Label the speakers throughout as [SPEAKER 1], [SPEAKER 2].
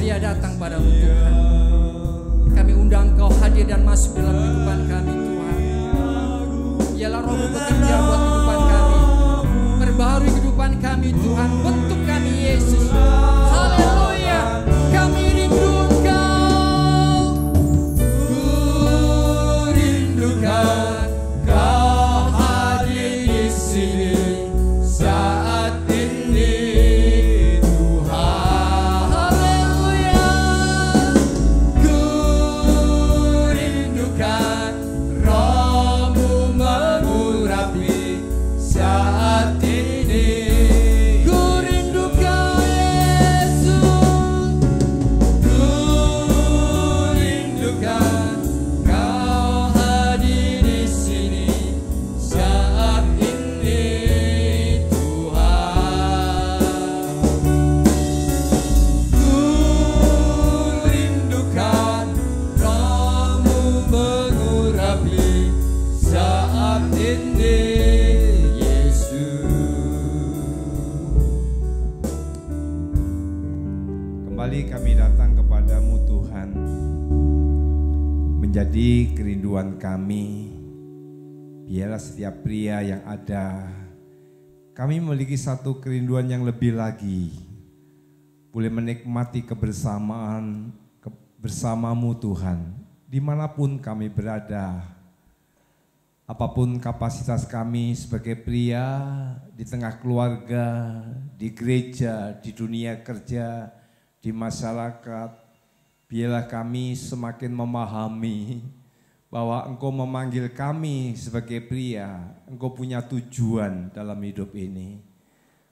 [SPEAKER 1] Pria datang padamu Tuhan. Kami undang Engkau hadir dan masuk dalam kehidupan kami Tuhan. Biarlah Roh-Mu bekerja buat kehidupan kami. Perbaharui kehidupan kami Tuhan. Bentuk kami Yesus. Haleluya. Kami rindu Engkau. Ku rindukan Kau hadir di sini saat ini Tuhan. Haleluya. Ku rindukan Roh-Mu mengurapi saat ini. Ku rindukan Yesus. Ku rindukan Kau hadir di sini saat ini Tuhan. Ku rindukan Roh-Mu mengurapi saat ini Yesus.
[SPEAKER 2] Kembali kami datang kepadamu Tuhan, menjadi kerinduan kami. Biarlah setiap pria yang ada, kami memiliki satu kerinduan yang lebih lagi, boleh menikmati kebersamaan bersamamu Tuhan, dimanapun kami berada. Apapun kapasitas kami sebagai pria, di tengah keluarga, di gereja, di dunia kerja, di masyarakat, biarlah kami semakin memahami bahwa Engkau memanggil kami sebagai pria, Engkau punya tujuan dalam hidup ini.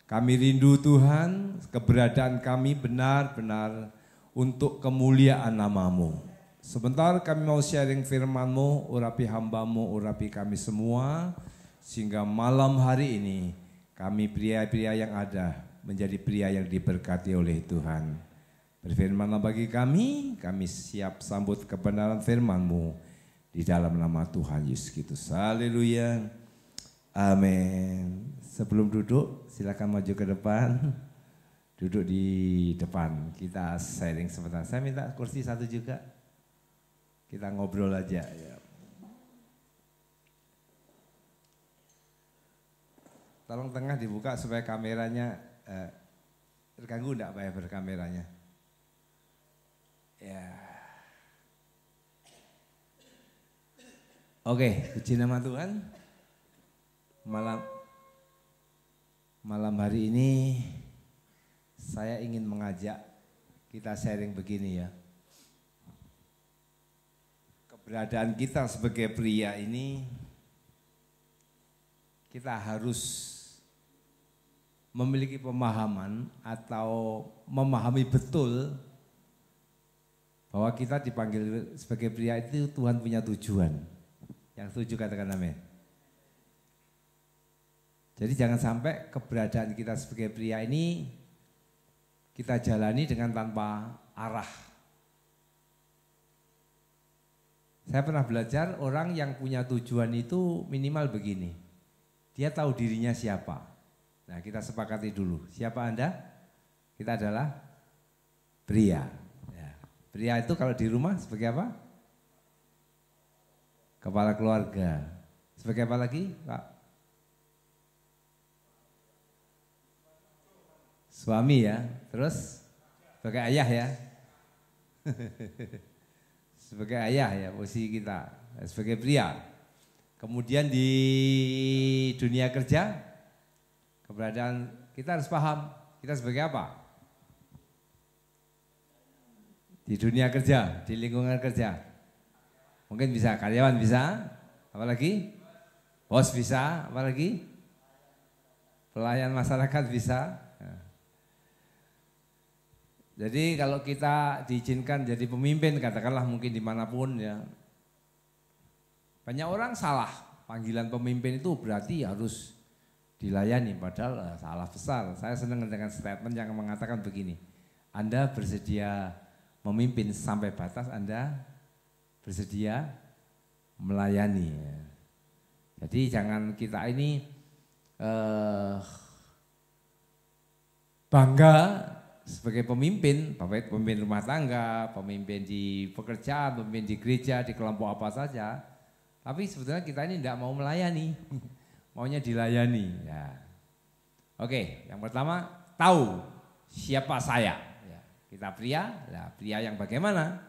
[SPEAKER 2] Kami rindu Tuhan, keberadaan kami benar-benar untuk kemuliaan nama-Mu. Sebentar kami mau sharing firman-Mu, urapi hamba-Mu, urapi kami semua, sehingga malam hari ini kami pria-pria yang ada menjadi pria yang diberkati oleh Tuhan. Berfirmanlah bagi kami siap sambut kebenaran firman-Mu di dalam nama Tuhan Yesus Kristus. Haleluya. Amin. Sebelum duduk, silakan maju ke depan. Duduk di depan. Kita sharing sebentar. Saya minta kursi satu juga. Kita ngobrol aja ya. Tolong tengah dibuka supaya kameranya terganggu enggak Pak ya berkameranya? Ya. Oke, puji nama Tuhan. Malam hari ini saya ingin mengajak kita sharing begini ya. Keberadaan kita sebagai pria ini, kita harus memiliki pemahaman atau memahami betul bahwa kita dipanggil sebagai pria itu Tuhan punya tujuan. Yang setuju katakan amin. Jadi jangan sampai keberadaan kita sebagai pria ini kita jalani dengan tanpa arah. Saya pernah belajar orang yang punya tujuan itu minimal begini. Dia tahu dirinya siapa. Nah kita sepakati dulu. Siapa Anda? Kita adalah pria. Ya. Pria itu kalau di rumah sebagai apa? Kepala keluarga. Sebagai apa lagi Pak? Suami ya. Terus sebagai ayah ya. Sebagai ayah ya posisi kita. Sebagai pria. Kemudian di dunia kerja, keberadaan kita harus paham. Kita sebagai apa? Di dunia kerja, di lingkungan kerja. Mungkin bisa karyawan bisa, apalagi bos bisa, apalagi pelayan masyarakat bisa. Jadi kalau kita diizinkan jadi pemimpin, katakanlah mungkin dimanapun ya. Banyak orang salah, panggilan pemimpin itu berarti harus dilayani, padahal salah besar. Saya senang dengan statement yang mengatakan begini, Anda bersedia memimpin sampai batas Anda bersedia melayani. Jadi jangan kita ini bangga sebagai pemimpin, bapak pemimpin rumah tangga, pemimpin di pekerjaan, pemimpin di gereja, di kelompok apa saja. Tapi sebetulnya kita ini tidak mau melayani, maunya dilayani. Ya. Oke, yang pertama tahu siapa saya. Ya, kita pria, ya, pria yang bagaimana?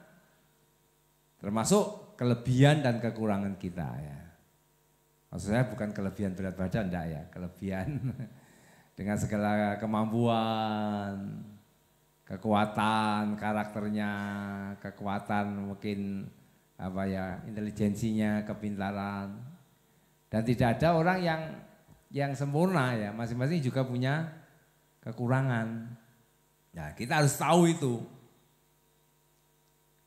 [SPEAKER 2] Termasuk kelebihan dan kekurangan kita. Ya. Maksud saya bukan kelebihan berat badan, enggak ya, kelebihan dengan segala kemampuan, kekuatan karakternya, kekuatan mungkin intelijensinya, kepintaran. Dan tidak ada orang yang sempurna ya, masing-masing juga punya kekurangan. Nah, kita harus tahu itu.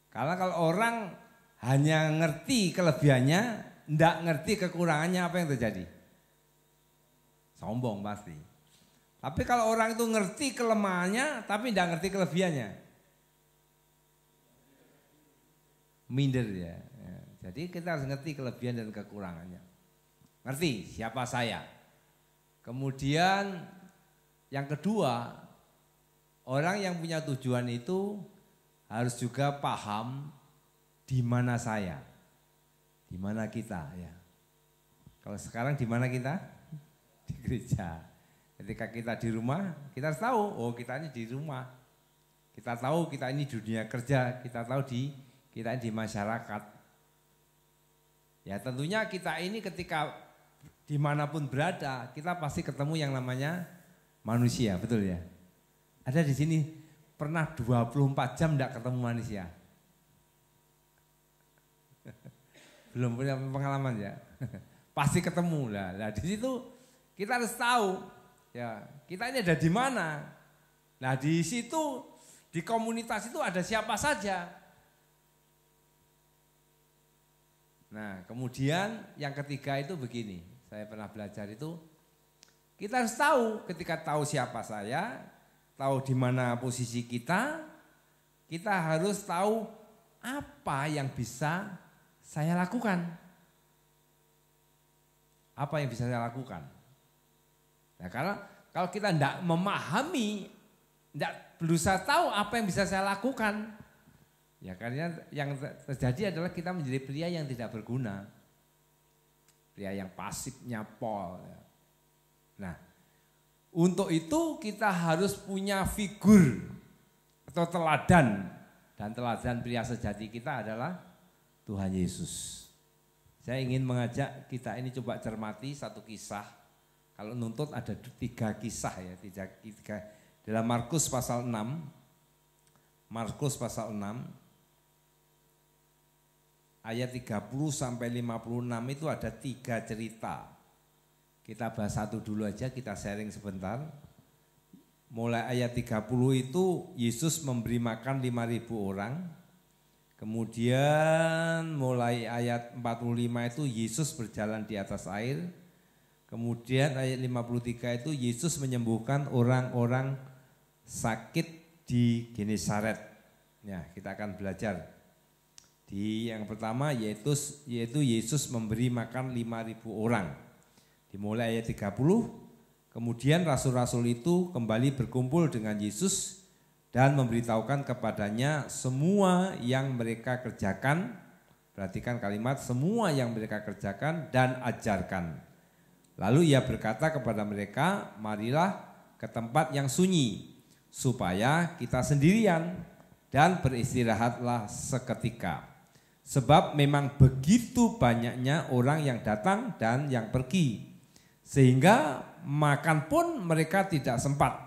[SPEAKER 2] Karena kalau orang hanya ngerti kelebihannya, enggak ngerti kekurangannya, apa yang terjadi? Sombong pasti. Tapi kalau orang itu ngerti kelemahannya tapi tidak ngerti kelebihannya, minder ya. Jadi kita harus ngerti kelebihan dan kekurangannya. Ngerti siapa saya. Kemudian yang kedua, orang yang punya tujuan itu harus juga paham di mana saya, di mana kita ya. Kalau sekarang di mana kita? Di gereja. Ketika kita di rumah, kita harus tahu, oh kita ini di rumah. Kita tahu kita ini di dunia kerja, kita tahu kita ini di masyarakat. Ya tentunya kita ini ketika dimanapun berada, kita pasti ketemu yang namanya manusia, betul ya? Ada di sini pernah 24 jam enggak ketemu manusia? Belum punya pengalaman ya? Pasti ketemu lah. Nah di situ kita harus tahu. Ya, kita ini ada di mana? Nah, di situ di komunitas itu ada siapa saja. Nah, kemudian yang ketiga itu begini. Saya pernah belajar itu kita harus tahu, ketika tahu siapa saya, tahu di mana posisi kita harus tahu apa yang bisa saya lakukan. Apa yang bisa saya lakukan? Nah, karena kalau kita tidak memahami, tidak berusaha tahu apa yang bisa saya lakukan, ya karena yang terjadi adalah kita menjadi pria yang tidak berguna, pria yang pasif, nyapol. Nah, untuk itu kita harus punya figur atau teladan, dan teladan pria sejati kita adalah Tuhan Yesus. Saya ingin mengajak kita ini coba cermati satu kisah. Kalau nuntut ada 3 kisah ya, 3 dalam Markus pasal 6. Markus pasal 6 ayat 30 sampai 56 itu ada 3 cerita. Kita bahas satu dulu aja, kita sharing sebentar. Mulai ayat 30 itu Yesus memberi makan 5.000 orang. Kemudian mulai ayat 45 itu Yesus berjalan di atas air. Kemudian ayat 53 itu Yesus menyembuhkan orang-orang sakit di Genesaret. Ya, kita akan belajar. Di yang pertama yaitu Yesus memberi makan 5.000 orang. Dimulai ayat 30. Kemudian rasul-rasul itu kembali berkumpul dengan Yesus dan memberitahukan kepadanya semua yang mereka kerjakan. Perhatikan kalimat semua yang mereka kerjakan dan ajarkan. Lalu ia berkata kepada mereka, marilah ke tempat yang sunyi, supaya kita sendirian dan beristirahatlah seketika. Sebab memang begitu banyaknya orang yang datang dan yang pergi, sehingga makan pun mereka tidak sempat.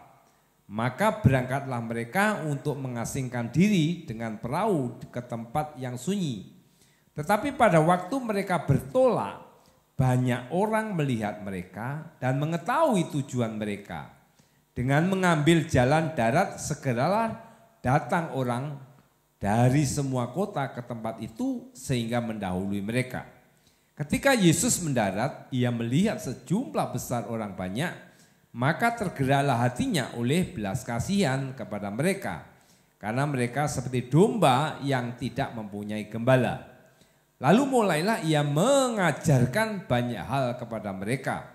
[SPEAKER 2] Maka berangkatlah mereka untuk mengasingkan diri dengan perahu ke tempat yang sunyi. Tetapi pada waktu mereka bertolak, banyak orang melihat mereka dan mengetahui tujuan mereka. Dengan mengambil jalan darat segeralah datang orang dari semua kota ke tempat itu sehingga mendahului mereka. Ketika Yesus mendarat, ia melihat sejumlah besar orang banyak, maka tergeraklah hatinya oleh belas kasihan kepada mereka, karena mereka seperti domba yang tidak mempunyai gembala. Lalu mulailah ia mengajarkan banyak hal kepada mereka.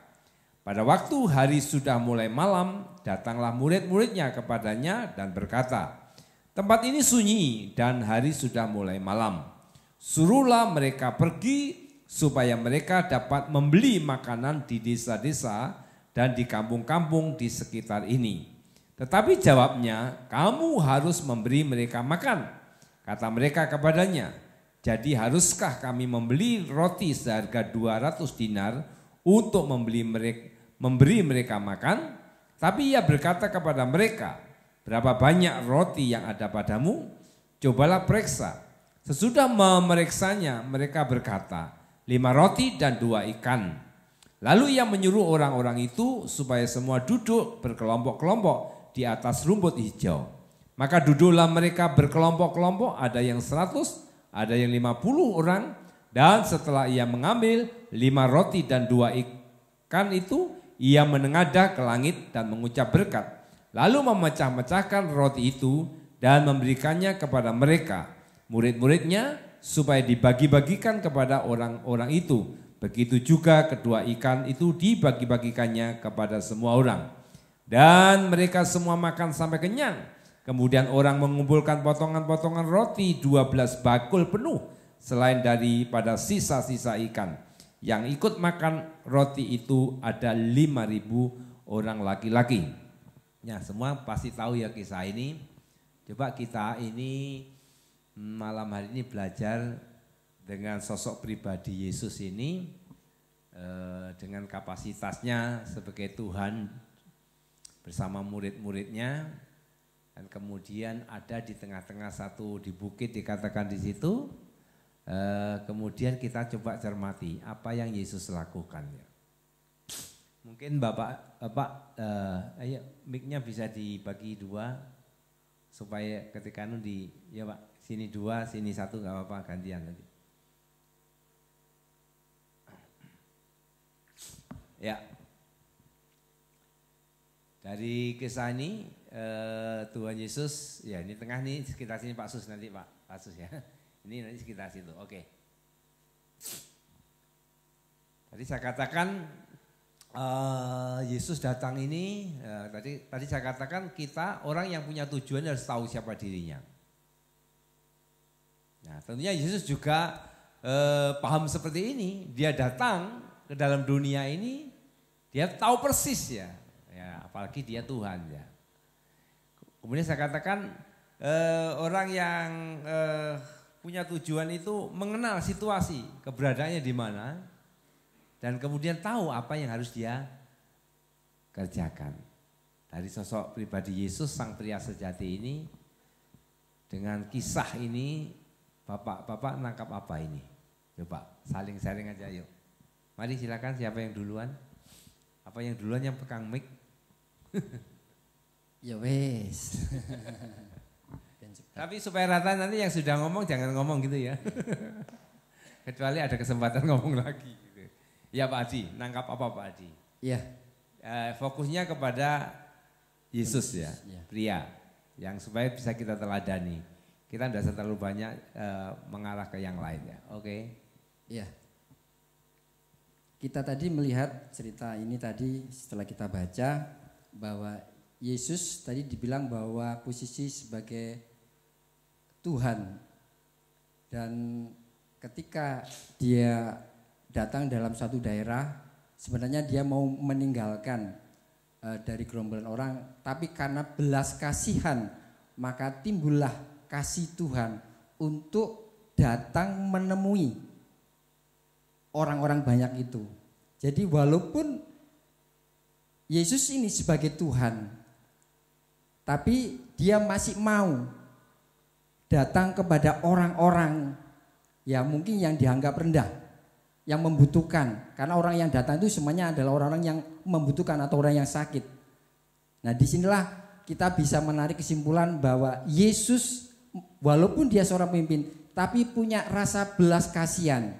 [SPEAKER 2] Pada waktu hari sudah mulai malam, datanglah murid-muridnya kepadanya dan berkata, "Tempat ini sunyi dan hari sudah mulai malam. Suruhlah mereka pergi supaya mereka dapat membeli makanan di desa-desa dan di kampung-kampung di sekitar ini." Tetapi jawabnya, "Kamu harus memberi mereka makan." Kata mereka kepadanya, "Jadi haruskah kami membeli roti seharga 200 dinar untuk memberi mereka makan?" Tapi ia berkata kepada mereka, "Berapa banyak roti yang ada padamu? Cobalah periksa." Sesudah memeriksanya, mereka berkata, 5 roti dan 2 ikan. Lalu ia menyuruh orang-orang itu supaya semua duduk berkelompok-kelompok di atas rumput hijau. Maka duduklah mereka berkelompok-kelompok, ada yang 100, ada yang 50 orang. Dan setelah ia mengambil 5 roti dan 2 ikan itu, ia menengadah ke langit dan mengucap berkat. Lalu memecah-mecahkan roti itu dan memberikannya kepada mereka, murid-muridnya, supaya dibagi-bagikan kepada orang-orang itu. Begitu juga kedua ikan itu dibagi-bagikannya kepada semua orang. Dan mereka semua makan sampai kenyang. Kemudian orang mengumpulkan potongan-potongan roti 12 bakul penuh, selain daripada sisa-sisa ikan. Yang ikut makan roti itu ada 5.000 orang laki-laki. Ya, semua pasti tahu ya kisah ini. Coba kita ini malam hari ini belajar dengan sosok pribadi Yesus ini, dengan kapasitasnya sebagai Tuhan bersama murid-muridnya, dan kemudian ada di tengah-tengah satu di bukit dikatakan di situ. Kemudian kita coba cermati apa yang Yesus lakukan. Mungkin Bapak, ayo mic-nya bisa dibagi 2 supaya ketika ya Pak, sini 2, sini 1 nggak apa-apa, gantian nanti. Ya, dari kisah ini Tuhan Yesus, ya ini tengah nih sekitar sini Pak Sus nanti Pak Sus ya. Ini nanti sekitar situ, oke. Tadi saya katakan Yesus datang ini, tadi saya katakan kita orang yang punya tujuan harus tahu siapa dirinya. Nah, tentunya Yesus juga paham seperti ini. Dia datang ke dalam dunia ini, dia tahu persis ya apalagi dia Tuhan ya. Kemudian saya katakan orang yang punya tujuan itu mengenal situasi keberadaannya di mana dan kemudian tahu apa yang harus dia kerjakan. Dari sosok pribadi Yesus sang pria sejati ini, dengan kisah ini, Bapak nangkap apa ini? Coba saling sharing aja yuk. Mari silakan, siapa yang duluan? Apa yang duluan yang pegang mic?
[SPEAKER 1] Ya wes.
[SPEAKER 2] Tapi supaya rata nanti yang sudah ngomong jangan ngomong gitu ya. Kecuali ada kesempatan ngomong lagi. Gitu. Ya Pak Adi, nangkap apa Pak Adi?
[SPEAKER 1] Iya.
[SPEAKER 2] Fokusnya kepada Yesus ya, pria. Yang supaya bisa kita teladani. Kita tidak terlalu banyak mengarah ke yang lain ya. Oke.
[SPEAKER 1] Iya. Kita tadi melihat cerita ini tadi setelah kita baca bahwa Yesus tadi dibilang bahwa posisi sebagai Tuhan, dan ketika dia datang dalam suatu daerah sebenarnya dia mau meninggalkan dari gerombolan orang, tapi karena belas kasihan maka timbullah kasih Tuhan untuk datang menemui orang-orang banyak itu. Jadi walaupun Yesus ini sebagai Tuhan, tapi dia masih mau datang kepada orang-orang yang mungkin yang dianggap rendah, yang membutuhkan. Karena orang yang datang itu semuanya adalah orang-orang yang membutuhkan atau orang yang sakit. Nah, disinilah kita bisa menarik kesimpulan bahwa Yesus walaupun dia seorang pemimpin, tapi punya rasa belas kasihan.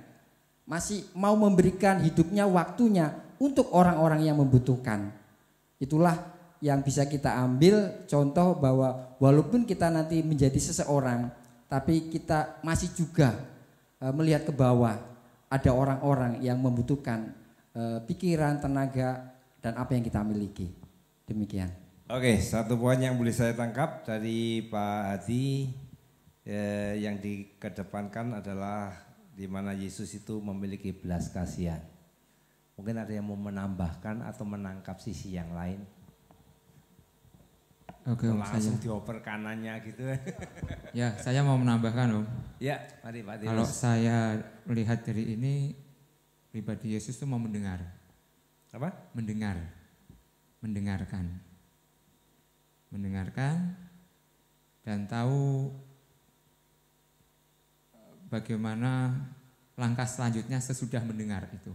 [SPEAKER 1] Masih mau memberikan hidupnya, waktunya untuk orang-orang yang membutuhkan. Itulah yang bisa kita ambil contoh bahwa walaupun kita nanti menjadi seseorang, tapi kita masih juga melihat ke bawah. Ada orang-orang yang membutuhkan pikiran, tenaga, dan apa yang kita miliki. Demikian.
[SPEAKER 2] Oke, satu poin yang boleh saya tangkap dari Pak Hadi yang dikedepankan adalah di mana Yesus itu memiliki belas kasihan. Mungkin ada yang mau menambahkan atau menangkap sisi yang lain.
[SPEAKER 3] Oke, Om,
[SPEAKER 2] langsung dioper kanannya gitu.
[SPEAKER 3] Ya, saya mau menambahkan, Om.
[SPEAKER 2] Ya, mari Pak Dirus.
[SPEAKER 3] Kalau saya melihat dari ini, pribadi Yesus itu mau mendengar.
[SPEAKER 2] Apa?
[SPEAKER 3] Mendengar. Mendengarkan. Mendengarkan dan tahu bagaimana langkah selanjutnya sesudah mendengar itu.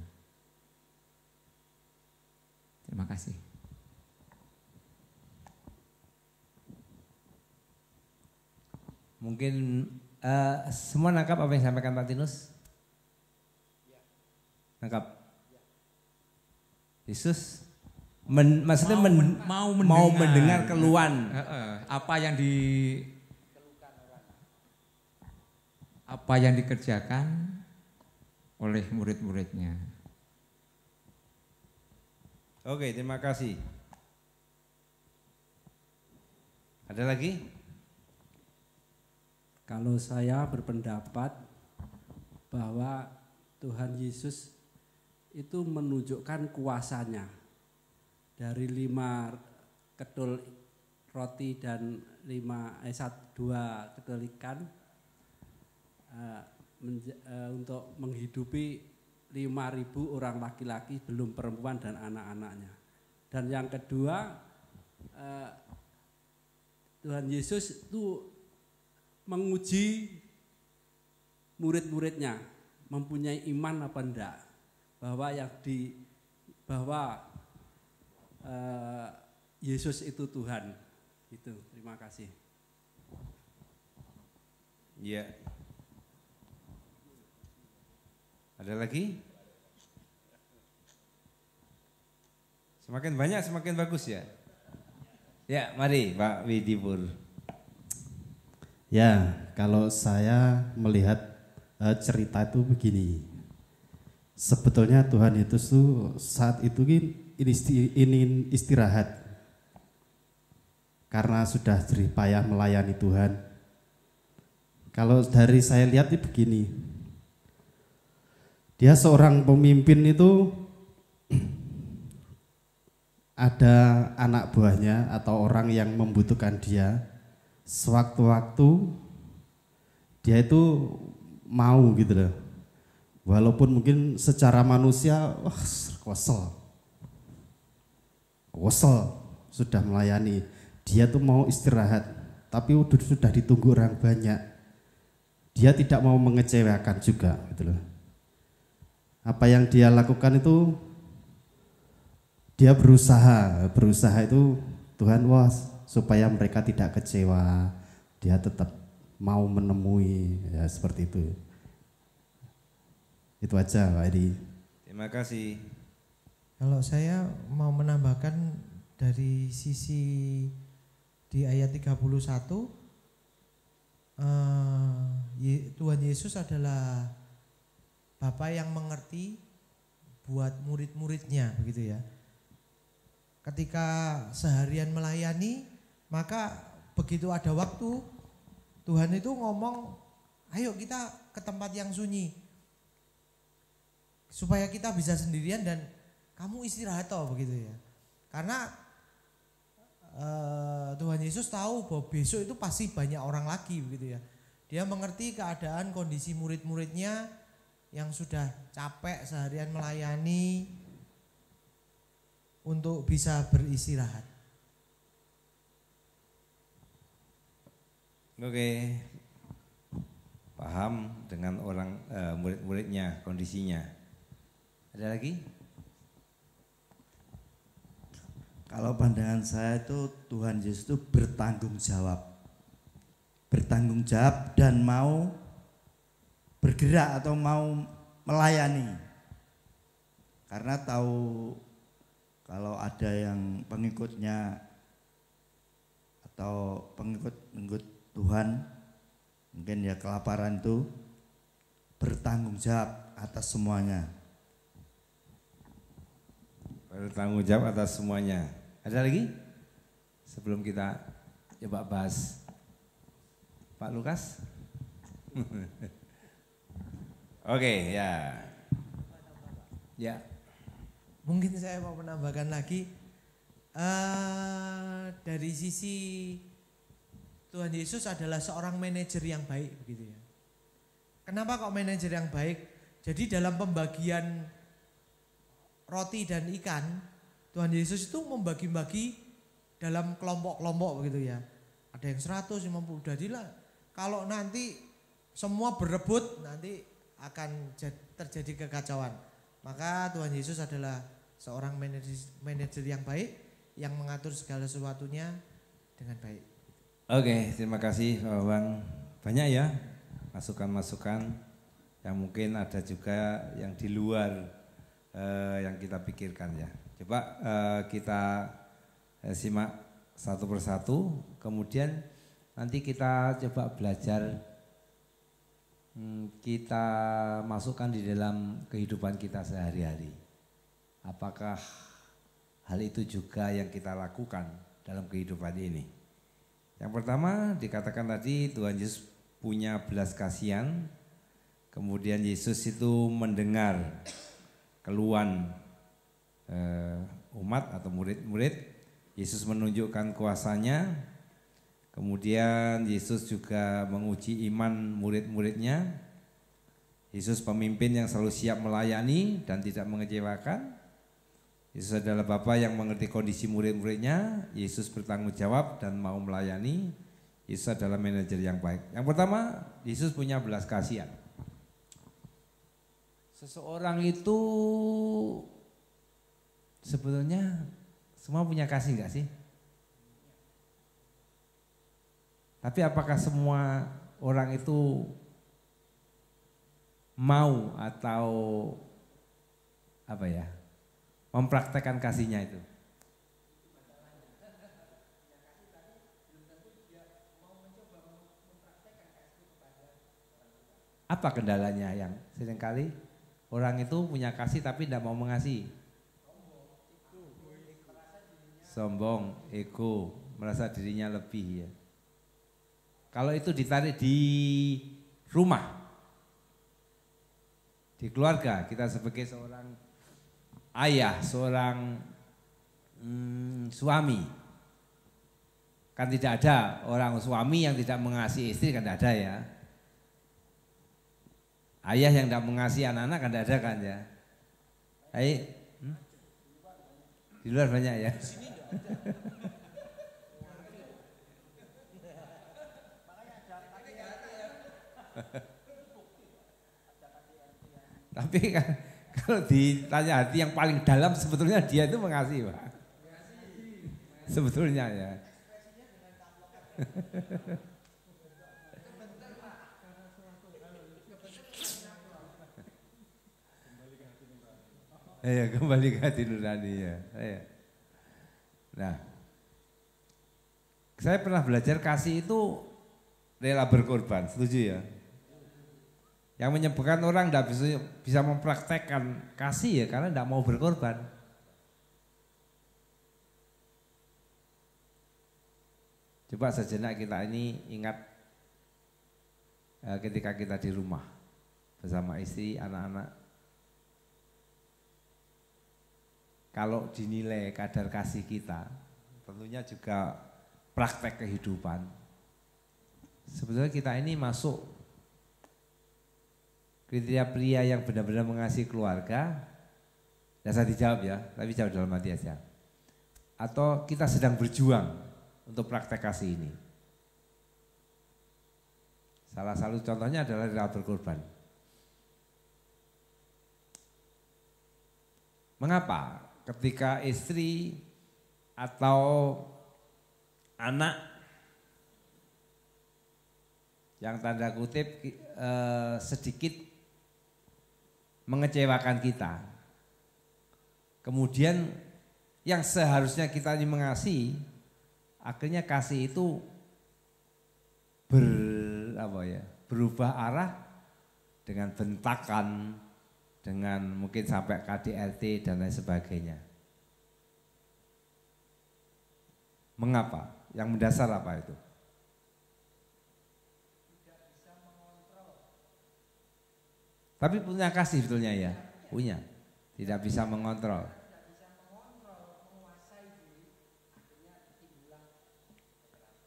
[SPEAKER 3] Terima kasih.
[SPEAKER 2] Mungkin semua nangkap apa yang disampaikan Pak Tinus? Nangkap? Yesus maksudnya mau mendengar keluhan.
[SPEAKER 3] Apa yang dikerjakan oleh murid-muridnya.
[SPEAKER 2] Oke, terima kasih. Ada lagi?
[SPEAKER 4] Kalau saya berpendapat bahwa Tuhan Yesus itu menunjukkan kuasanya. Dari 5 kedul roti dan 2 kedul ikan untuk menghidupi 5.000 orang laki-laki belum perempuan dan anak-anaknya. Dan yang kedua, Tuhan Yesus itu menguji murid-muridnya mempunyai iman apa enggak bahwa Yesus itu Tuhan. Gitu. Terima kasih.
[SPEAKER 2] Ya. Ada lagi? Semakin banyak semakin bagus ya. Ya, mari Pak Widipur.
[SPEAKER 5] Ya, kalau saya melihat cerita itu begini. Sebetulnya Tuhan Yesus itu saat itu ingin istirahat. Karena sudah jerih payah melayani Tuhan. Kalau dari saya lihat itu begini. Dia seorang pemimpin itu ada anak buahnya atau orang yang membutuhkan dia. Sewaktu-waktu dia itu mau gitu loh. Walaupun mungkin secara manusia kesel sudah melayani. Dia tuh mau istirahat, tapi sudah ditunggu orang banyak. Dia tidak mau mengecewakan juga gitu loh. Apa yang dia lakukan itu dia berusaha itu Tuhan supaya mereka tidak kecewa, dia tetap mau menemui, ya seperti itu. Itu aja Pak Edi.
[SPEAKER 2] Terima kasih.
[SPEAKER 6] Kalau saya mau menambahkan dari sisi di ayat 31, Tuhan Yesus adalah Bapa yang mengerti buat murid-muridnya, begitu ya. Ketika seharian melayani, maka begitu ada waktu, Tuhan itu ngomong, ayo kita ke tempat yang sunyi. Supaya kita bisa sendirian dan kamu istirahat toh, begitu ya. Karena Tuhan Yesus tahu bahwa besok itu pasti banyak orang lagi, begitu ya. Dia mengerti keadaan kondisi murid-muridnya yang sudah capek seharian melayani untuk bisa beristirahat.
[SPEAKER 2] Oke, paham dengan orang murid-muridnya, kondisinya. Ada lagi?
[SPEAKER 7] Kalau pandangan saya itu Tuhan Yesus itu bertanggung jawab dan mau bergerak atau mau melayani. Karena tahu kalau ada yang pengikutnya atau pengikut Tuhan mungkin ya kelaparan itu bertanggung jawab atas semuanya.
[SPEAKER 2] bertanggung jawab atas semuanya. Ada lagi? Sebelum kita coba bahas Pak Lukas. Oke, ya. Ya.
[SPEAKER 6] Mungkin saya mau menambahkan lagi dari sisi Tuhan Yesus adalah seorang manajer yang baik begitu ya. Kenapa kok manajer yang baik? Jadi dalam pembagian roti dan ikan, Tuhan Yesus itu membagi-bagi dalam kelompok-kelompok begitu ya. Ada yang 150, jadilah kalau nanti semua berebut nanti akan terjadi kekacauan. Maka Tuhan Yesus adalah seorang manajer yang baik yang mengatur segala sesuatunya dengan baik.
[SPEAKER 2] Oke, terima kasih Pak Bang. Banyak ya masukan-masukan yang mungkin ada juga yang di luar yang kita pikirkan ya. Coba kita simak satu persatu, kemudian nanti kita coba belajar, kita masukkan di dalam kehidupan kita sehari-hari. Apakah hal itu juga yang kita lakukan dalam kehidupan ini? Yang pertama dikatakan tadi Tuhan Yesus punya belas kasihan, kemudian Yesus itu mendengar keluhan umat atau murid-murid. Yesus menunjukkan kuasanya, kemudian Yesus juga menguji iman murid-muridnya. Yesus pemimpin yang selalu siap melayani dan tidak mengecewakan. Yesus adalah Bapa yang mengerti kondisi murid-muridnya. Yesus bertanggung jawab dan mau melayani. Yesus adalah manajer yang baik. Yang pertama, Yesus punya belas kasihan. Seseorang itu sebetulnya semua punya kasih enggak sih? Tapi apakah semua orang itu mau atau apa ya, mempraktekkan kasihnya itu? Apa kendalanya yang seringkali orang itu punya kasih tapi tidak mau mengasihi? Sombong, ego, merasa dirinya lebih ya. Kalau itu ditarik di rumah, di keluarga, kita sebagai seorang ayah, seorang suami, kan tidak ada orang suami yang tidak mengasihi istri, kan tidak ada ya. Ayah yang tidak mengasihi anak-anak kan tidak ada kan ya. Di luar banyak ya. Tapi kan kalau ditanya hati yang paling dalam sebetulnya dia itu mengasihi Pak. Sebetulnya ya. Ya kembali ke hati nurani ya. Nah, saya pernah belajar kasih itu rela berkorban, setuju ya? Yang menyebabkan orang tidak bisa mempraktekkan kasih ya karena tidak mau berkorban. Coba sejenak kita ini ingat ketika kita di rumah bersama istri, anak-anak. Kalau dinilai kadar kasih kita, tentunya juga praktek kehidupan. Sebetulnya kita ini masuk kriteria pria yang benar-benar mengasihi keluarga. Ya saya dijawab ya, tapi jawab dalam hati aja. Atau kita sedang berjuang untuk praktek kasih ini. Salah satu contohnya adalah rela berkorban. Mengapa? Ketika istri atau anak yang tanda kutip sedikit mengecewakan kita, kemudian yang seharusnya kita ini mengasihi, akhirnya kasih itu berubah arah dengan bentakan, dengan mungkin sampai KDRT dan lain sebagainya. Mengapa? Yang mendasar apa itu? Tapi punya kasih sebetulnya ya, punya. Tidak bisa mengontrol.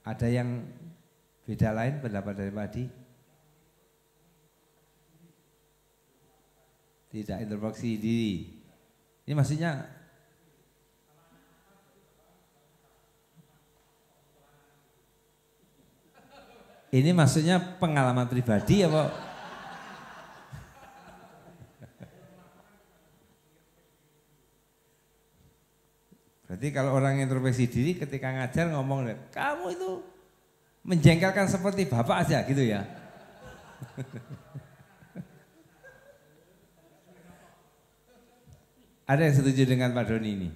[SPEAKER 2] Ada yang beda lain pendapat dari Pak Adi? Tidak introspeksi diri. Ini maksudnya pengalaman pribadi apa? Berarti kalau orang introspeksi diri ketika ngajar ngomong, kamu itu menjengkelkan seperti bapak aja gitu ya. Ada yang setuju dengan Pak Doni ini?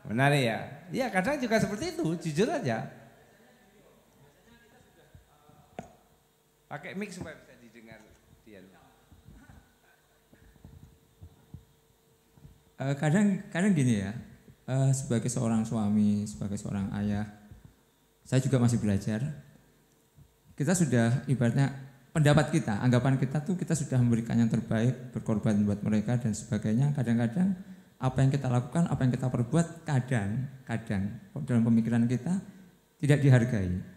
[SPEAKER 2] Menarik ya? Ya kadang juga seperti itu, jujur aja. Pakai mic supaya bisa didengar dia.
[SPEAKER 3] Kadang gini ya, sebagai seorang suami, sebagai seorang ayah, saya juga masih belajar. Kita sudah ibaratnya pendapat kita, anggapan kita tuh kita sudah memberikan yang terbaik, berkorban buat mereka dan sebagainya. Kadang-kadang apa yang kita lakukan, apa yang kita perbuat, kadang dalam pemikiran kita tidak dihargai.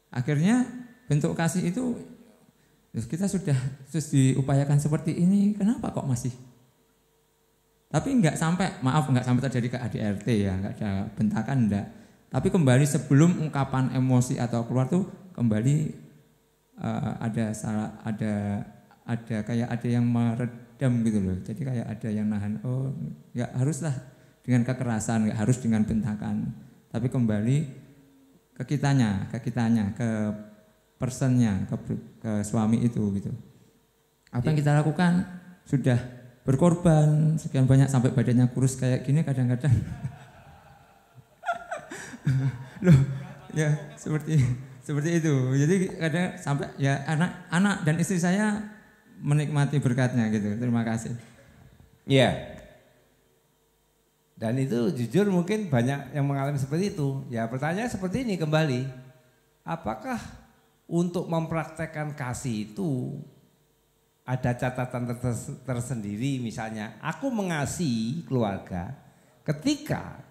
[SPEAKER 3] Akhirnya bentuk kasih itu kita sudah diupayakan seperti ini, kenapa kok masih? Tapi nggak sampai terjadi ke ADRT ya, nggak ada bentakan enggak. Tapi kembali sebelum ungkapan emosi atau keluar tuh kembali ada kayak ada yang meredam gitu loh. Jadi kayak ada yang nahan. Oh, nggak haruslah dengan kekerasan, nggak harus dengan bentakan. Tapi kembali ke kitanya, ke personnya, ke suami itu gitu. Apa yang kita lakukan sudah berkorban sekian banyak sampai badannya kurus kayak gini kadang-kadang. Loh, ya seperti itu. Jadi kadang sampai ya anak dan istri saya menikmati berkatnya gitu. Terima kasih.
[SPEAKER 2] Iya. Dan itu jujur mungkin banyak yang mengalami seperti itu. Ya pertanyaan seperti ini kembali. Apakah untuk mempraktekkan kasih itu ada catatan tersendiri, misalnya aku mengasihi keluarga ketika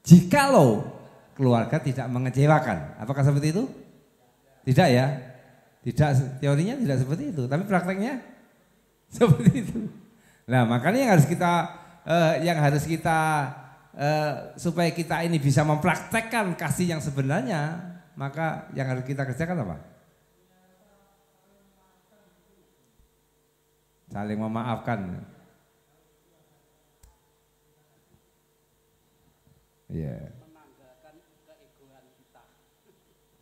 [SPEAKER 2] jikalau keluarga tidak mengecewakan. Apakah seperti itu? Tidak ya. Tidak, teorinya tidak seperti itu, tapi prakteknya seperti itu. Nah, makanya yang harus kita supaya kita ini bisa mempraktekkan kasih yang sebenarnya, maka yang harus kita kerjakan apa? Saling memaafkan. Iya.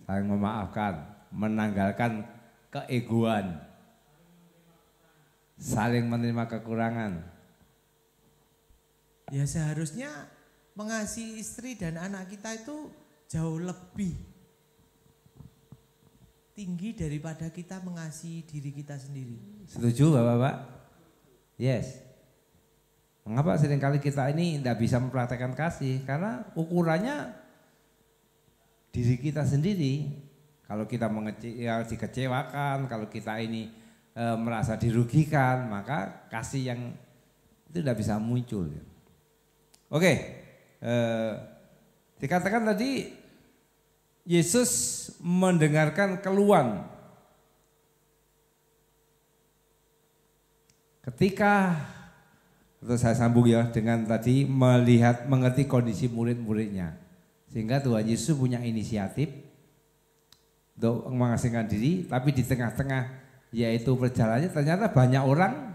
[SPEAKER 2] Saling memaafkan, menanggalkan keegoan. Saling menerima kekurangan.
[SPEAKER 6] Ya seharusnya mengasihi istri dan anak kita itu jauh lebih tinggi daripada kita mengasihi diri kita sendiri.
[SPEAKER 2] Setuju Bapak-Bapak? Yes. Mengapa seringkali kita ini tidak bisa mempraktekkan kasih? Karena ukurannya diri kita sendiri. Kalau kita dikecewakan, kalau kita ini merasa dirugikan, maka kasih yang itu tidak bisa muncul. Oke, dikatakan tadi Yesus mendengarkan keluhan ketika, terus saya sambung ya dengan tadi mengerti kondisi murid-muridnya, sehingga Tuhan Yesus punya inisiatif untuk mengasingkan diri, tapi di tengah-tengah yaitu perjalanannya ternyata banyak orang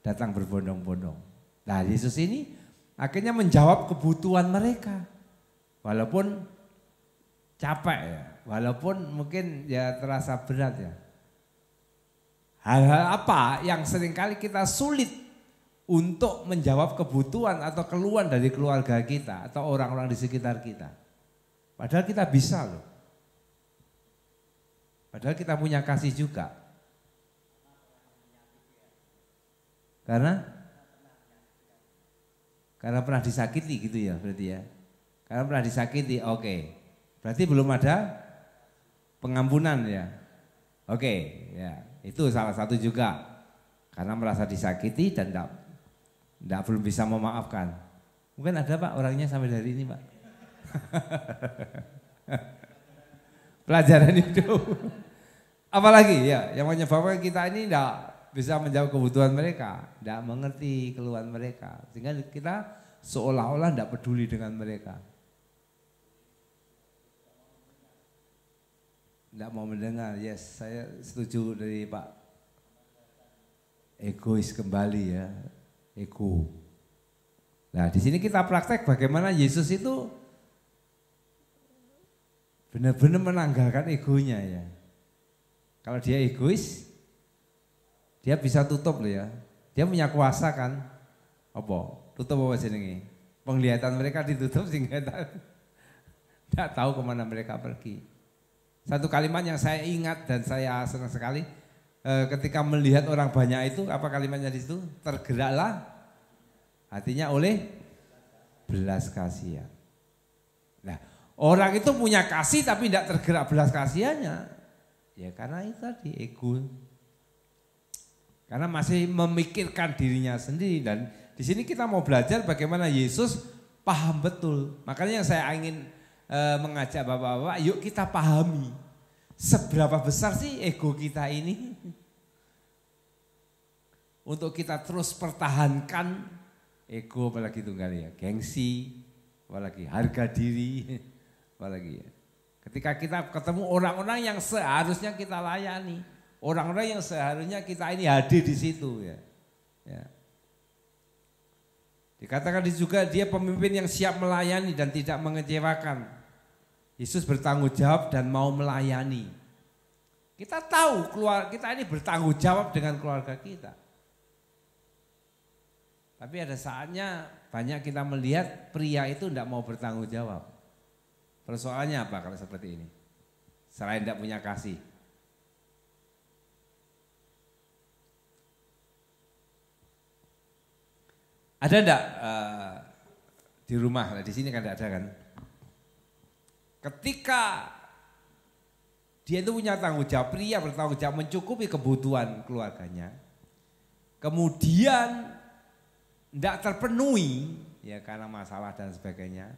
[SPEAKER 2] datang berbondong-bondong. Nah Yesus ini akhirnya menjawab kebutuhan mereka, walaupun capek ya, walaupun mungkin ya terasa berat ya. Hal-hal apa yang seringkali kita sulit untuk menjawab kebutuhan atau keluhan dari keluarga kita atau orang-orang di sekitar kita. Padahal kita bisa loh. Padahal kita punya kasih juga. Karena pernah disakiti gitu ya berarti ya. Karena pernah disakiti, oke. Berarti belum ada pengampunan ya. Oke, ya. Itu salah satu juga. Karena merasa disakiti dan enggak belum bisa memaafkan. Mungkin ada Pak orangnya sampai dari ini Pak. Pelajaran hidup. Apalagi ya yang menyebabkan kita ini enggak bisa menjawab kebutuhan mereka, enggak mengerti keluhan mereka. Sehingga kita seolah-olah enggak peduli dengan mereka. Enggak mau mendengar, yes saya setuju dari Pak. Egois kembali ya, ego. Nah di sini kita praktek bagaimana Yesus itu benar-benar menanggalkan egonya ya. Kalau dia egois, dia bisa tutup loh ya. Dia punya kuasa kan. Apa? Tutup apa jenenge? Penglihatan mereka ditutup sehingga tidak tahu kemana mereka pergi. Satu kalimat yang saya ingat dan saya senang sekali ketika melihat orang banyak itu, apa kalimatnya di situ? Tergeraklah hatinya oleh belas kasihan. Nah, orang itu punya kasih tapi tidak tergerak belas kasihannya. Ya karena itu tadi ego. Karena masih memikirkan dirinya sendiri dan di sini kita mau belajar bagaimana Yesus paham betul. Makanya saya ingin mengajak Bapak-bapak, yuk kita pahami seberapa besar sih ego kita ini. Untuk kita terus pertahankan ego, apalagi tunggal ya, gengsi, apalagi harga diri, apalagi ya. Ketika kita ketemu orang-orang yang seharusnya kita layani, orang-orang yang seharusnya kita ini hadir di situ ya. Ya. Dikatakan juga dia pemimpin yang siap melayani dan tidak mengecewakan. Yesus bertanggung jawab dan mau melayani. Kita tahu kita ini bertanggung jawab dengan keluarga kita. Tapi ada saatnya banyak kita melihat pria itu tidak mau bertanggung jawab. Persoalannya apa kalau seperti ini? Selain tidak punya kasih. Ada enggak di rumah, di sini kan tidak ada kan? Ketika dia itu punya tanggung jawab, pria bertanggung jawab mencukupi kebutuhan keluarganya, kemudian tidak terpenuhi ya karena masalah dan sebagainya,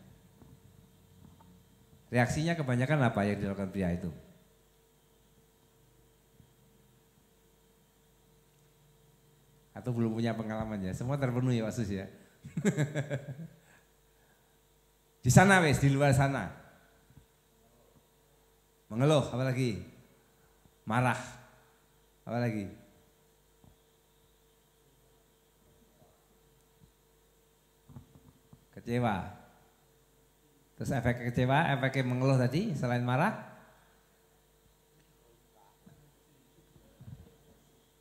[SPEAKER 2] reaksinya kebanyakan apa yang dilakukan pria itu? Atau belum punya pengalaman ya? Semua terpenuhi ya Pak Sus ya. Di sana wes, di luar sana. Mengeluh, apa lagi? Marah, apa lagi? Kecewa. Terus efek kecewa, efek mengeluh tadi selain marah?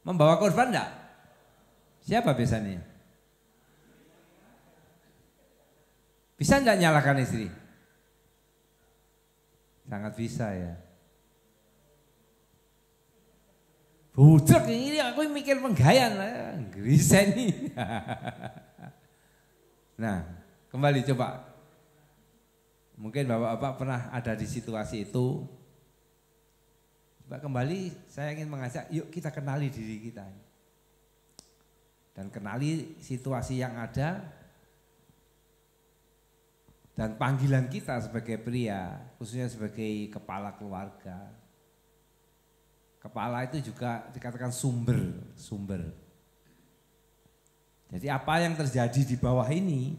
[SPEAKER 2] Membawa korban enggak? Siapa biasanya? Bisa enggak nyalakan istri? Sangat bisa ya. Budak ini aku mikir penggayan, ngerisan nih. Nah, kembali coba. Mungkin bapak-bapak pernah ada di situasi itu. Coba kembali saya ingin mengajak, yuk kita kenali diri kita. Dan kenali situasi yang ada. Dan panggilan kita sebagai pria, khususnya sebagai kepala keluarga. Kepala itu juga dikatakan sumber. Jadi apa yang terjadi di bawah ini,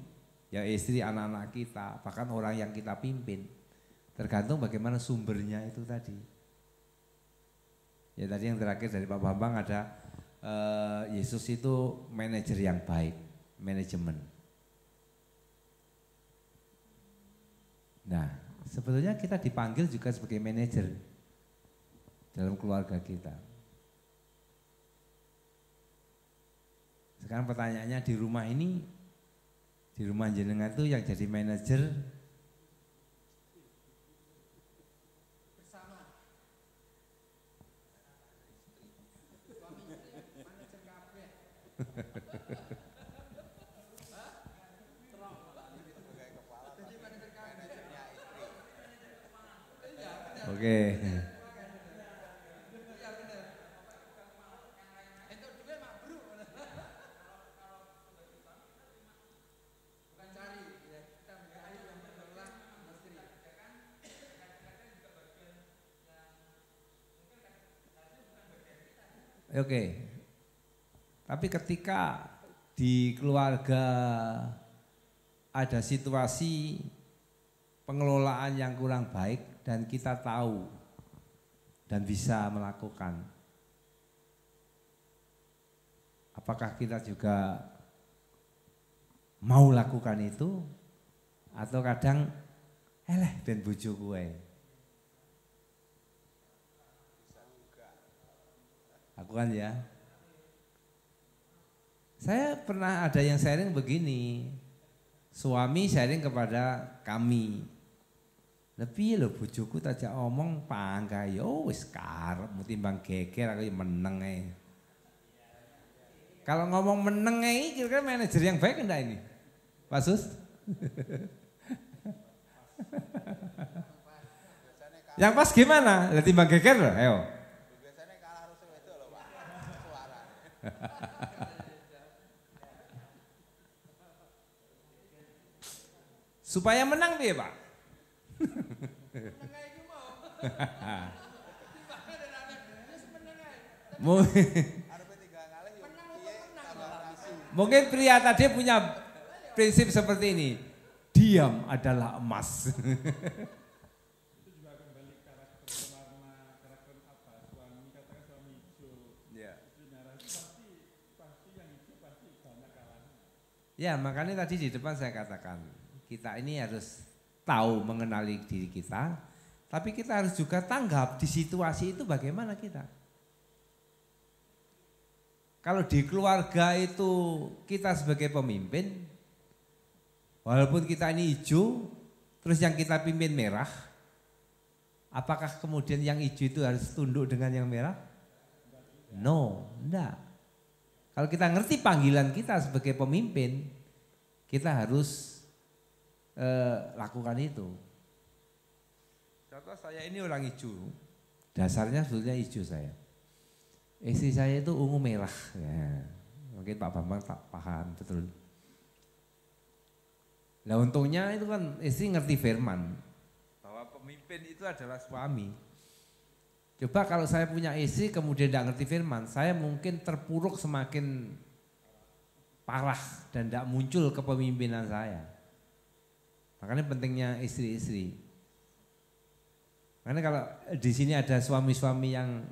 [SPEAKER 2] ya istri, anak-anak kita, bahkan orang yang kita pimpin, tergantung bagaimana sumbernya itu tadi. Ya tadi yang terakhir dari Pak Bambang ada Yesus itu manajer yang baik, manajemen. Nah, sebetulnya kita dipanggil juga sebagai manajer dalam keluarga kita. Sekarang pertanyaannya di rumah ini, di rumah jenengan itu yang jadi manajer Oke. Oke. Tapi ketika di keluarga ada situasi pengelolaan yang kurang baik dan kita tahu dan bisa melakukan, apakah kita juga mau lakukan itu atau kadang ben bojo kowe. Lakukan ya. Saya pernah ada yang sharing begini, suami sharing kepada kami, lebih lo bojoku tajak omong pangga yo wis karep timbang geger aku meneng ae. Kalau ngomong meneng ae kira-kira manajer yang baik enggak ini? Pak Sus? Yang pas gimana? Lah timbang geger loh, ayo. Biasanya kalah harus itu loh, Pak. Suara. Supaya menang dia, Pak. Mungkin pria tadi punya prinsip seperti ini. Diam adalah emas. Ya, makanya tadi di depan saya katakan, kita ini harus tahu mengenali diri kita, tapi kita harus juga tanggap di situasi itu bagaimana kita. Kalau di keluarga itu kita sebagai pemimpin, walaupun kita ini hijau, terus yang kita pimpin merah, apakah kemudian yang hijau itu harus tunduk dengan yang merah? No, enggak. Kalau kita ngerti panggilan kita sebagai pemimpin, kita harus lakukan itu. Contoh saya ini orang hijau, dasarnya sebetulnya hijau saya. Istri saya itu ungu merah, ya. Mungkin Pak Bambang tak paham betul. Nah untungnya itu kan istri ngerti firman, bahwa pemimpin itu adalah suami. Coba kalau saya punya istri kemudian tidak ngerti firman, saya mungkin terpuruk semakin parah dan tidak muncul kepemimpinan saya. Makanya pentingnya istri-istri. Karena kalau di sini ada suami-suami yang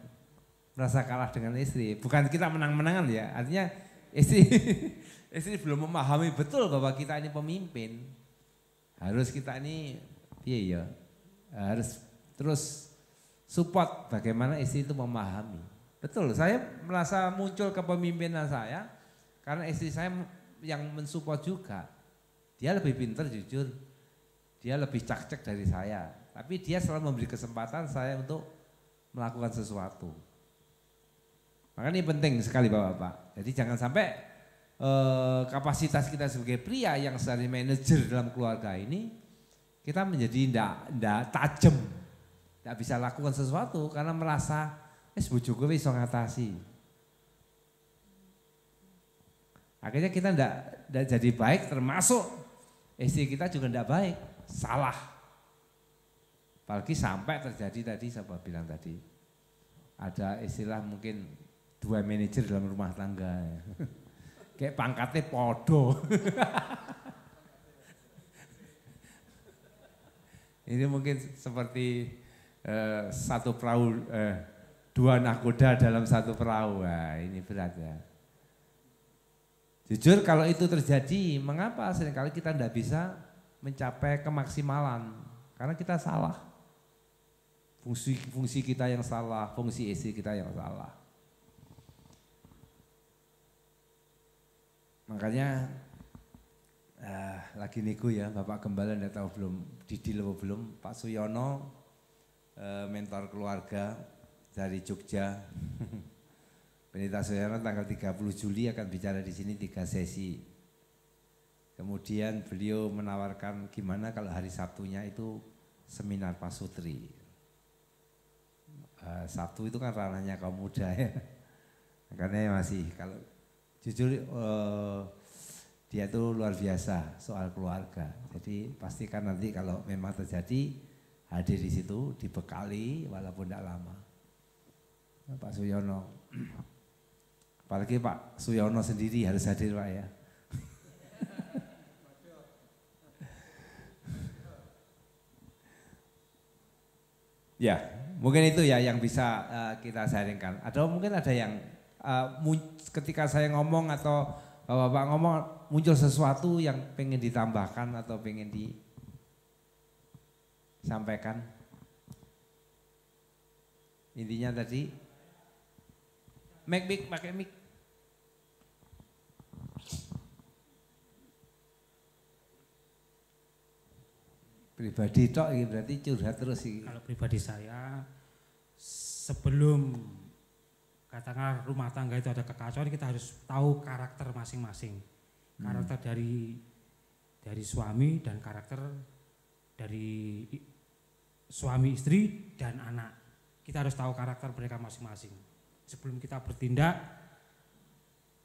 [SPEAKER 2] merasa kalah dengan istri, bukan kita menang-menangan ya, artinya istri belum memahami betul bahwa kita ini pemimpin. Harus kita ini, iya ya, harus terus support bagaimana istri itu memahami. Betul, saya merasa muncul kepemimpinan saya karena istri saya yang mensupport juga. Dia lebih pintar jujur, dia lebih cak-cak dari saya. Tapi dia selalu memberi kesempatan saya untuk melakukan sesuatu. Makanya ini penting sekali Bapak-Bapak. Jadi jangan sampai kapasitas kita sebagai pria yang sebagai manajer dalam keluarga ini, kita menjadi tidak tajam. Tidak bisa lakukan sesuatu karena merasa bojoku wis iso ngatasi. Akhirnya kita tidak jadi baik, termasuk istri kita juga tidak baik, salah. Apalagi sampai terjadi tadi saya bilang tadi, ada istilah mungkin 2 manajer dalam rumah tangga. Kayak pangkatnya podo. Ini mungkin seperti satu perahu, 2 nahkoda dalam satu perahu. Wah, ini berat ya. Jujur kalau itu terjadi, mengapa seringkali kita tidak bisa mencapai kemaksimalan? Karena kita salah. Fungsi kita yang salah, fungsi istri kita yang salah. Makanya lagi niku ya Bapak Gembala, enggak tahu belum didil apa belum, Pak Suyono mentor keluarga dari Jogja. Pendeta Suyono tanggal 30 Juli akan bicara di sini 3 sesi. Kemudian beliau menawarkan gimana kalau hari Sabtunya itu seminar pasutri. Sabtu itu kan ranahnya kaum muda ya. Makanya masih kalau jujur dia itu luar biasa soal keluarga. Jadi pastikan nanti kalau memang terjadi hadir di situ, dibekali walaupun tidak lama. Pak Suyono, apalagi Pak Suyono sendiri harus hadir Pak ya. Ya, mungkin itu ya yang bisa kita sharingkan. Atau mungkin ada yang ketika saya ngomong atau Bapak ngomong muncul sesuatu yang pengen ditambahkan atau pengen disampaikan. Intinya tadi, pakai mic. Pribadi tok ini berarti curhat terus sih.
[SPEAKER 8] Kalau pribadi saya, sebelum katakanlah rumah tangga itu ada kekacauan, kita harus tahu karakter masing-masing. Karakter dari suami dan karakter dari suami istri dan anak. Kita harus tahu karakter mereka masing-masing. Sebelum kita bertindak,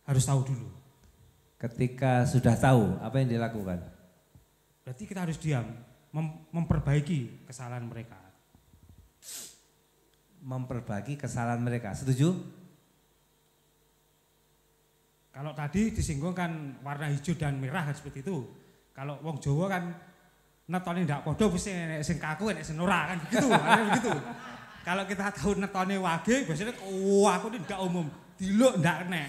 [SPEAKER 8] harus tahu dulu.
[SPEAKER 2] Ketika sudah tahu, apa yang dilakukan?
[SPEAKER 8] Berarti kita harus diam. Memperbaiki kesalahan mereka.
[SPEAKER 2] Memperbaiki kesalahan mereka, setuju?
[SPEAKER 8] Kalau tadi disinggung kan warna hijau dan merah kan seperti itu. Kalau wong Jawa kan netone ndak padha mesti nek sing kaku nek sing ora kan begitu, begitu. Kalau kita tahu netone wage biasanya aku ini ndak umum, diluk ndak kena.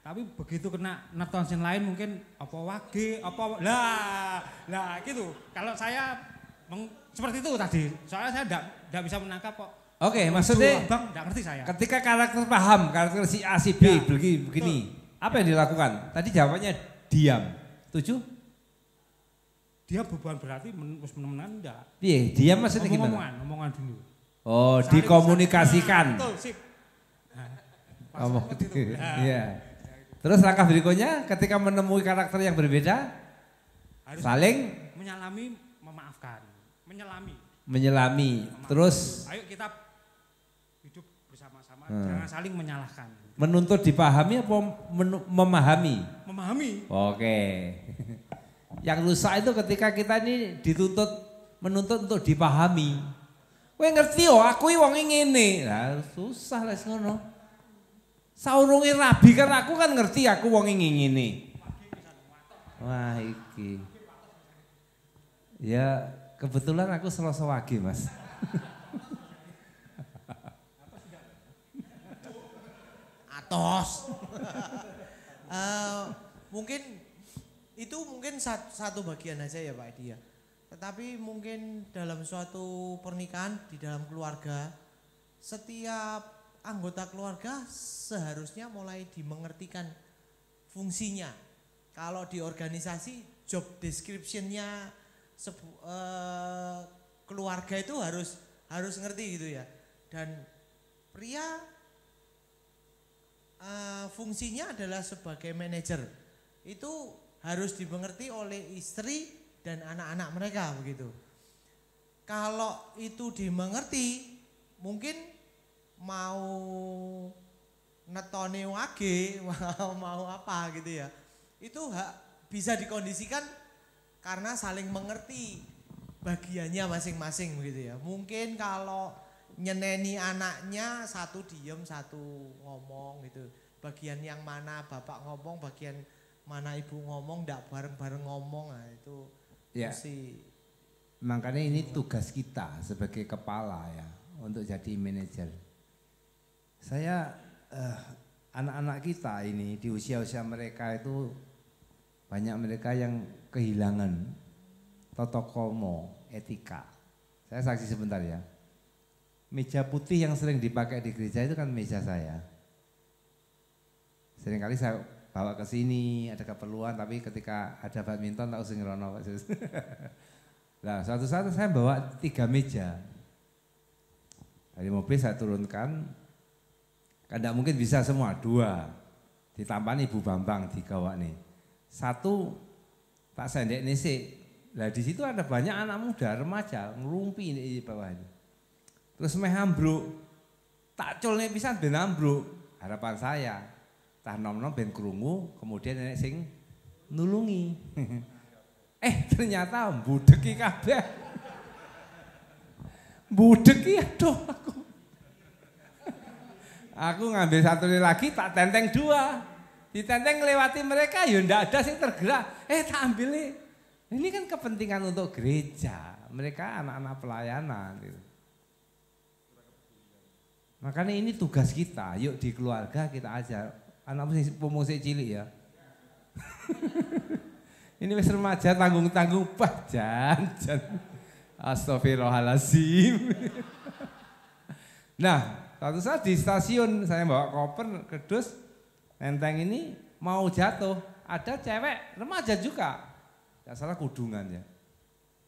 [SPEAKER 8] Tapi begitu kena neton yang lain mungkin apa wage, apa lah gitu. Kalau saya seperti itu tadi, soalnya saya enggak bisa menangkap kok.
[SPEAKER 2] Oke, maksudnya
[SPEAKER 8] Bang enggak ngerti saya.
[SPEAKER 2] Ketika karakter paham, karakter si A si B begini, apa yang dilakukan? Tadi jawabannya diam. Setuju?
[SPEAKER 8] Dia bukan berarti menemenan enggak.
[SPEAKER 2] Iya, diam maksudnya gimana?
[SPEAKER 8] Omongan dulu.
[SPEAKER 2] Oh, dikomunikasikan.
[SPEAKER 8] Betul, sip.
[SPEAKER 2] Iya. Terus langkah berikutnya ketika menemui karakter yang berbeda
[SPEAKER 8] harus
[SPEAKER 2] saling
[SPEAKER 8] menyelami, memaafkan, menyelami.
[SPEAKER 2] Terus
[SPEAKER 8] ayo kita hidup bersama-sama, jangan saling menyalahkan.
[SPEAKER 2] Menuntut dipahami apa memahami?
[SPEAKER 8] Memahami.
[SPEAKER 2] Oke. Yang rusak itu ketika kita ini menuntut untuk dipahami. Kowe ngerti aku iki wong ngene. Lah susah lah ngono. Saurunge rabi kan aku kan ngerti aku wong ngene. Wah iki. Ya kebetulan aku Selasa Wage Mas.
[SPEAKER 6] Atos. Mungkin satu bagian aja ya Pak Edi ya. Tetapi mungkin dalam suatu pernikahan di dalam keluarga, setiap anggota keluarga seharusnya mulai dimengertikan fungsinya. Kalau di organisasi job description-nya keluarga itu harus ngerti gitu ya. Dan pria fungsinya adalah sebagai manajer. Itu harus dimengerti oleh istri dan anak-anak mereka begitu. Kalau itu dimengerti, mungkin mau netone wage, mau apa gitu ya. Itu bisa dikondisikan karena saling mengerti bagiannya masing-masing begitu ya. Mungkin kalau nyeneni anaknya satu diem, satu ngomong gitu. Bagian yang mana bapak ngomong, bagian mana ibu ngomong, ndak bareng-bareng ngomong, nah itu
[SPEAKER 2] ya. Makanya ini tugas kita sebagai kepala ya untuk jadi manajer. Saya anak-anak kita ini di usia-usia mereka itu banyak mereka yang kehilangan tata krama, etika. Saya saksi sebentar ya. Meja putih yang sering dipakai di gereja itu kan meja saya. Seringkali saya bawa ke sini ada keperluan, tapi ketika ada badminton tak usah ngerono. Nah, suatu saat saya bawa 3 meja. Dari mobil saya turunkan. Kan tidak mungkin bisa semua, 2 ditampani Ibu Bambang digawa nih. 1 tak sendek nisi. Nah di situ ada banyak anak muda, remaja ngerumpi di bawah ini. Terus meh ambruk. tak culne pisan ben ambruk. Harapan saya, tah nom-nom ben krungu, kemudian nenek sing nulungi. Ternyata mbudeki kabeh. Mbudeki aduh aku. Aku ngambil satu lagi tak tenteng 2. Ditenteng lewati mereka ya ndak ada sing tergerak. Tak ambil nih. Ini kan kepentingan untuk gereja. Mereka anak-anak pelayanan gitu. Makanya ini tugas kita. Yuk di keluarga kita ajar. Anak pemusik cilik ya. Ini wis remaja tanggung-tanggung jan. Astagfirullahaladzim. Nah, suatu saat di stasiun saya bawa koper kerdus, enteng ini mau jatuh. Ada cewek remaja juga. Tidak salah kudungan ya.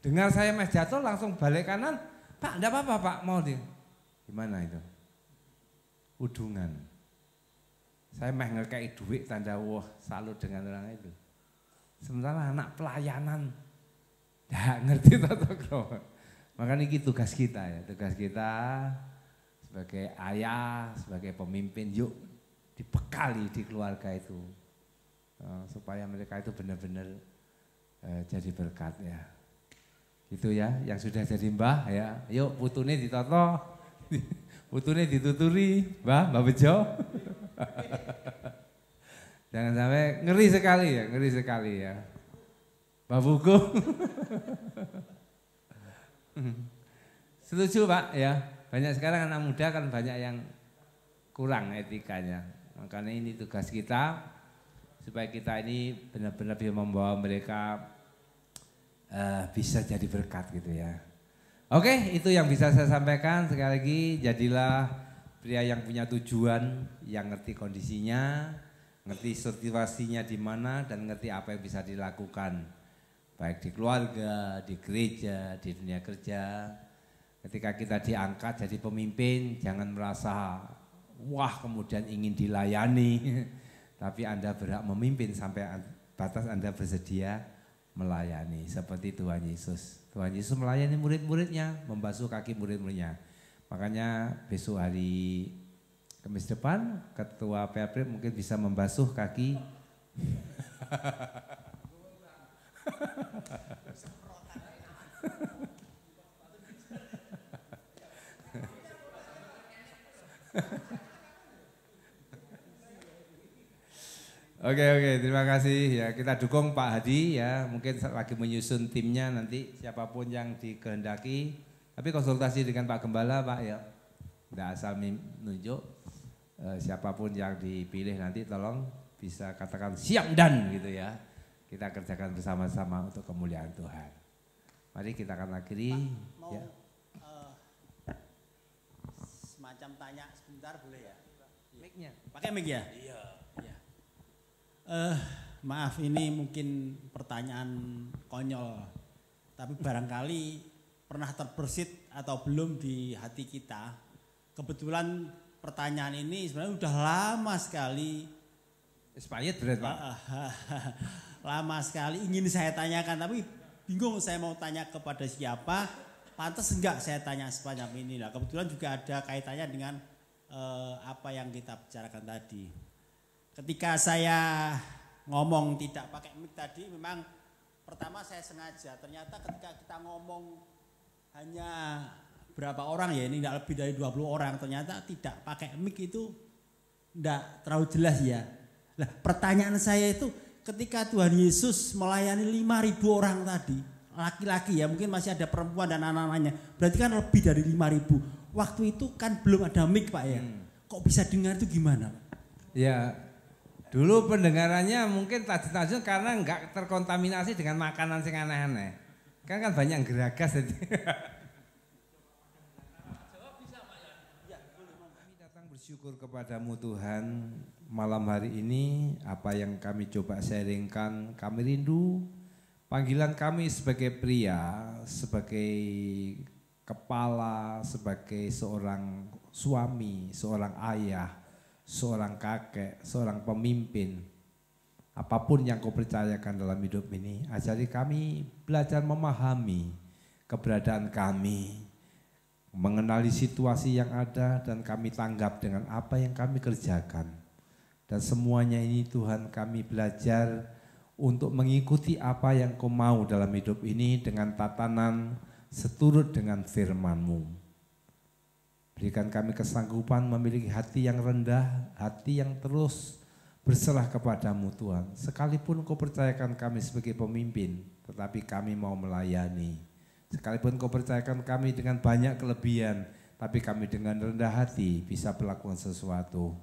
[SPEAKER 2] Dengar saya mes jatuh langsung balik kanan. Pak, enggak apa-apa Pak, mau dia. Gimana itu? Kudungan. Saya meh ngekei duit tanda wah salut dengan orang itu. Sementara anak pelayanan tidak ngerti tata krama. Makanya ini tugas kita ya, tugas kita sebagai ayah, sebagai pemimpin, yuk dibekali di keluarga itu supaya mereka itu benar-benar jadi berkat ya. Itu ya, yang sudah jadi mbah ya, yuk putune ditoto, putune dituturi, mbah Bejo. Jangan sampai ngeri sekali ya. Mbak Buku. Setuju Pak ya. Banyak sekarang anak muda kan banyak yang kurang etikanya. Makanya ini tugas kita supaya kita ini benar-benar bisa membawa mereka bisa jadi berkat gitu ya. Oke, itu yang bisa saya sampaikan. Sekali lagi jadilah pria yang punya tujuan, yang ngerti kondisinya, ngerti situasinya di mana dan ngerti apa yang bisa dilakukan baik di keluarga, di gereja, di dunia kerja. Ketika kita diangkat jadi pemimpin, jangan merasa wah kemudian ingin dilayani, tapi Anda berhak memimpin sampai batas Anda bersedia melayani seperti Tuhan Yesus. Tuhan Yesus melayani murid-muridnya, membasuh kaki murid-muridnya. Makanya besok hari Kamis depan Ketua Perprim mungkin bisa membasuh kaki. Oke, terima kasih ya, kita dukung Pak Hadi ya, mungkin lagi menyusun timnya nanti siapapun yang dikehendaki, tapi konsultasi dengan Pak Gembala Pak ya, tidak asal menunjuk, siapapun yang dipilih nanti tolong bisa katakan siap dan gitu ya, kita kerjakan bersama-sama untuk kemuliaan Tuhan. Mari kita akan akhiri.
[SPEAKER 9] Pak, mau
[SPEAKER 2] ya.
[SPEAKER 9] Semacam tanya sebentar boleh ya?
[SPEAKER 2] Mic-nya.
[SPEAKER 9] Pakai mic ya? Iya. Maaf ini mungkin pertanyaan konyol, tapi barangkali pernah terbersit atau belum di hati kita. Kebetulan pertanyaan ini sebenarnya udah lama sekali.
[SPEAKER 2] Expired berat Pak.
[SPEAKER 9] Lama sekali ingin saya tanyakan, tapi bingung saya mau tanya kepada siapa. Pantas enggak saya tanya sepanjang ini lah. Kebetulan juga ada kaitannya dengan apa yang kita bicarakan tadi. Ketika saya ngomong tidak pakai mic tadi, memang pertama saya sengaja. Ternyata ketika kita ngomong hanya berapa orang ya, ini tidak lebih dari 20 orang. Ternyata tidak pakai mic itu tidak terlalu jelas ya. Nah, pertanyaan saya itu ketika Tuhan Yesus melayani 5.000 orang tadi, laki-laki ya, mungkin masih ada perempuan dan anak-anaknya. Berarti kan lebih dari 5.000. Waktu itu kan belum ada mic Pak ya. Kok bisa dengar itu gimana Pak?
[SPEAKER 2] Ya. Dulu pendengarannya mungkin tajud-tajud karena enggak terkontaminasi dengan makanan sing aneh-aneh. Kan banyak yang geragas jadi. Kami datang bersyukur kepadamu Tuhan, malam hari ini apa yang kami coba sharingkan, kami rindu panggilan kami sebagai pria, sebagai kepala, sebagai seorang suami, seorang ayah, seorang kakek, seorang pemimpin, apapun yang kau percayakan dalam hidup ini, ajari kami belajar memahami keberadaan kami. mengenali situasi yang ada dan kami tanggap dengan apa yang kami kerjakan. Dan semuanya ini Tuhan kami belajar untuk mengikuti apa yang Kau mau dalam hidup ini dengan tatanan seturut dengan firman-Mu. Berikan kami kesanggupan memiliki hati yang rendah, hati yang terus berserah kepadamu Tuhan. Sekalipun Kau percayakan kami sebagai pemimpin, tetapi kami mau melayani. Sekalipun Kau percayakan kami dengan banyak kelebihan, tapi kami dengan rendah hati bisa melakukan sesuatu.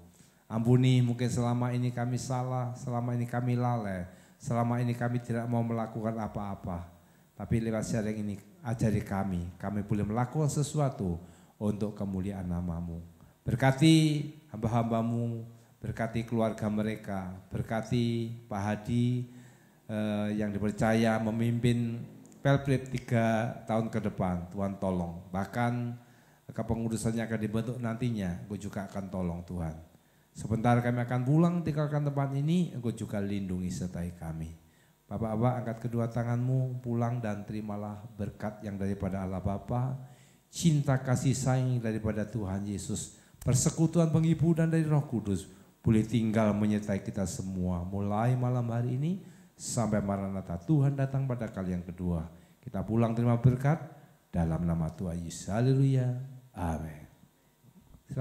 [SPEAKER 2] Ampuni mungkin selama ini kami salah, selama ini kami lalai, selama ini kami tidak mau melakukan apa-apa. Tapi lewat sharing ini ajari kami boleh melakukan sesuatu untuk kemuliaan nama-Mu. Berkati hamba-hamba-Mu, berkati keluarga mereka, berkati Pak Hadi yang dipercaya memimpin Pelprip 3 tahun ke depan. Tuhan tolong, bahkan kepengurusannya akan dibentuk nantinya, Engkau juga akan tolong Tuhan. Sebentar kami akan pulang tinggalkan tempat ini, Engkau juga lindungi sertai kami. Bapak-bapak angkat kedua tanganmu, pulang dan terimalah berkat yang daripada Allah Bapa, cinta kasih sayang daripada Tuhan Yesus, persekutuan penghiburan dari Roh Kudus, boleh tinggal menyertai kita semua mulai malam hari ini sampai Maranatha Tuhan datang pada kali yang kedua. Kita pulang terima berkat dalam nama Tuhan Yesus. Haleluya. Amin.